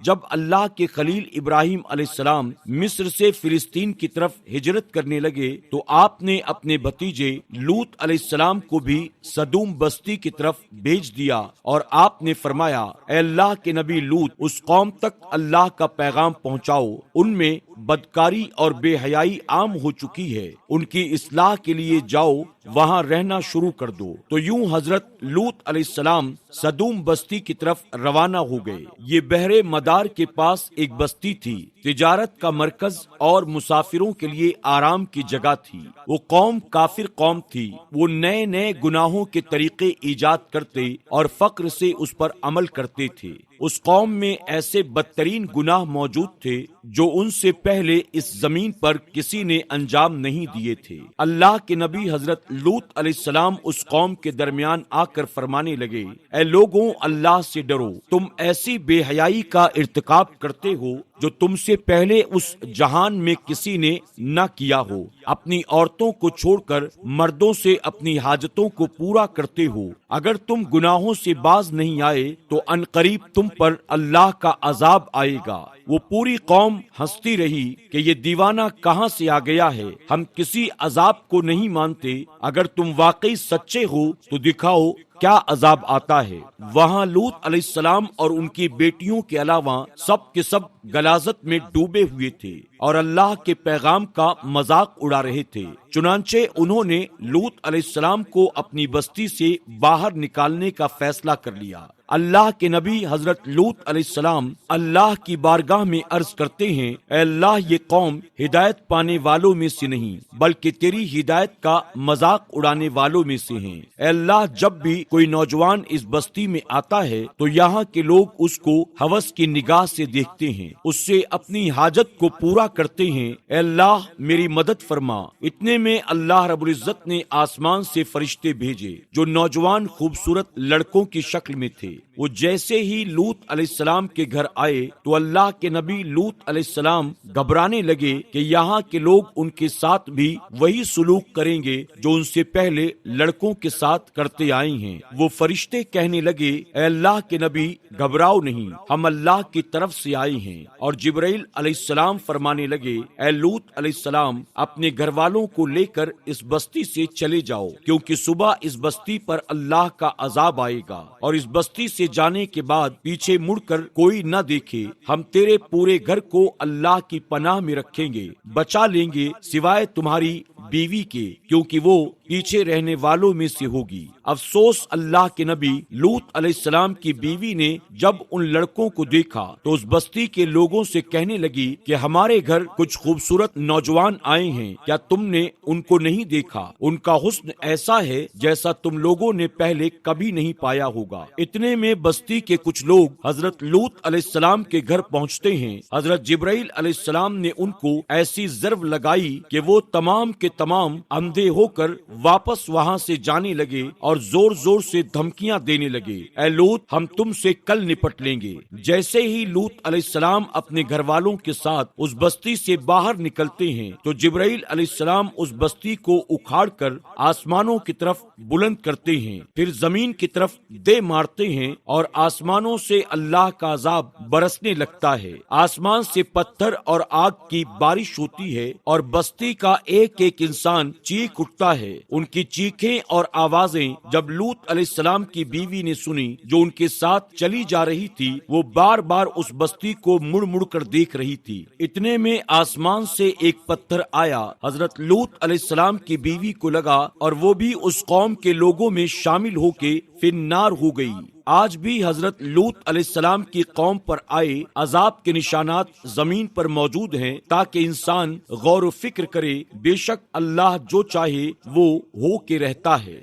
جب اللہ کے خلیل ابراہیم علیہ السلام مصر سے فلسطین کی طرف ہجرت کرنے لگے تو آپ نے اپنے بھتیجے لوط علیہ السلام کو بھی سدوم بستی کی طرف بھیج دیا، اور آپ نے فرمایا، اے اللہ کے نبی لوط، اس قوم تک اللہ کا پیغام پہنچاؤ، ان میں بدکاری اور بے حیائی عام ہو چکی ہے، ان کی اصلاح کے لیے جاؤ، وہاں رہنا شروع کر دو۔ تو یوں حضرت لوط علیہ السلام سدوم بستی کی طرف روانہ ہو گئے۔ یہ بحر مدار کے پاس ایک بستی تھی، تجارت کا مرکز اور مسافروں کے لیے آرام کی جگہ تھی۔ وہ قوم کافر قوم تھی، وہ نئے نئے گناہوں کے طریقے ایجاد کرتے اور فقر سے اس پر عمل کرتے تھے۔ اس قوم میں ایسے بدترین گناہ موجود تھے جو ان سے پہلے اس زمین پر کسی نے انجام نہیں دیے تھے۔ اللہ کے نبی حضرت لوط علیہ السلام اس قوم کے درمیان آ کر فرمانے لگے، اے لوگوں، اللہ سے ڈرو، تم ایسی بے حیائی کا ارتکاب کرتے ہو جو تم سے پہلے اس جہان میں کسی نے نہ کیا ہو، اپنی عورتوں کو چھوڑ کر مردوں سے اپنی حاجتوں کو پورا کرتے ہو۔ اگر تم گناہوں سے باز نہیں آئے تو ان قریب تم پر اللہ کا عذاب آئے گا۔ وہ پوری قوم ہنستی رہی کہ یہ دیوانہ کہاں سے آ گیا ہے، ہم کسی عذاب کو نہیں مانتے، اگر تم واقعی سچے ہو تو دکھاؤ کیا عذاب آتا ہے۔ وہاں لوط علیہ السلام اور ان کی بیٹیوں کے علاوہ سب کے سب غلاظت میں ڈوبے ہوئے تھے اور اللہ کے پیغام کا مذاق اڑا رہے تھے۔ چنانچہ انہوں نے لوط علیہ السلام کو اپنی بستی سے باہر نکالنے کا فیصلہ کر لیا۔ اللہ کے نبی حضرت لوط علیہ السلام اللہ کی بارگاہ میں عرض کرتے ہیں، اے اللہ، یہ قوم ہدایت پانے والوں میں سے نہیں بلکہ تیری ہدایت کا مذاق اڑانے والوں میں سے ہیں۔ اے اللہ، جب بھی کوئی نوجوان اس بستی میں آتا ہے تو یہاں کے لوگ اس کو ہوس کی نگاہ سے دیکھتے ہیں، اس سے اپنی حاجت کو پورا کرتے ہیں۔ اے اللہ، میری مدد فرما۔ اتنے میں اللہ رب العزت نے آسمان سے فرشتے بھیجے جو نوجوان خوبصورت لڑکوں کی شکل میں تھے۔ وہ جیسے ہی لوط علیہ السلام کے گھر آئے تو اللہ کے نبی لوط علیہ السلام گھبرانے لگے کہ یہاں کے لوگ ان کے ساتھ بھی وہی سلوک کریں گے جو ان سے پہلے لڑکوں کے ساتھ کرتے آئے ہیں۔ وہ فرشتے کہنے لگے، اے اللہ کے نبی، گھبراؤ نہیں، ہم اللہ کی طرف سے آئے ہیں۔ اور جبرائیل علیہ السلام فرمانے لگے، اے لوط علیہ السلام، اپنے گھر والوں کو لے کر اس بستی سے چلے جاؤ، کیونکہ صبح اس بستی پر اللہ کا عذاب آئے گا، اور اس بستی سے جانے کے بعد پیچھے مڑ کر کوئی نہ دیکھے، ہم تیرے پورے گھر کو اللہ کی پناہ میں رکھیں گے، بچا لیں گے سوائے تمہاری بیوی کے، کیونکہ وہ پیچھے رہنے والوں میں سے ہوگی۔ افسوس، اللہ کے نبی لوط علیہ السلام کی بیوی نے جب ان لڑکوں کو دیکھا تو اس بستی کے لوگوں سے کہنے لگی کہ ہمارے گھر کچھ خوبصورت نوجوان آئے ہیں، کیا تم نے ان کو نہیں دیکھا؟ ان کا حسن ایسا ہے جیسا تم لوگوں نے پہلے کبھی نہیں پایا ہوگا۔ اتنے میں بستی کے کچھ لوگ حضرت لوط علیہ السلام کے گھر پہنچتے ہیں۔ حضرت جبرائیل علیہ السلام نے ان کو ایسی ضرب لگائی کہ وہ تمام کے تمام اندھے ہو کر واپس وہاں سے جانے لگے اور زور زور سے دھمکیاں دینے لگے، اے لوط، ہم تم سے کل نپٹ لیں گے۔ جیسے ہی لوط علیہ السلام اپنے گھر والوں کے ساتھ اس بستی سے باہر نکلتے ہیں تو جبرائیل علیہ السلام اس بستی کو اکھاڑ کر آسمانوں کی طرف بلند کرتے ہیں، پھر زمین کی طرف دے مارتے ہیں اور آسمانوں سے اللہ کا عذاب برسنے لگتا ہے۔ آسمان سے پتھر اور آگ کی بارش ہوتی ہے اور بستی کا ایک ایک انسان چیخ اٹھتا ہے۔ ان کی چیخیں اور آوازیں جب لوط علیہ السلام کی بیوی نے سنی جو ان کے ساتھ چلی جا رہی تھی، وہ بار بار اس بستی کو مڑ مڑ کر دیکھ رہی تھی۔ اتنے میں آسمان سے ایک پتھر آیا، حضرت لوط علیہ السلام کی بیوی کو لگا اور وہ بھی اس قوم کے لوگوں میں شامل ہو کے فی النار ہو گئی۔ آج بھی حضرت لوط علیہ السلام کی قوم پر آئے عذاب کے نشانات زمین پر موجود ہیں تاکہ انسان غور و فکر کرے، بے شک اللہ جو چاہے وہ ہو کے رہتا ہے۔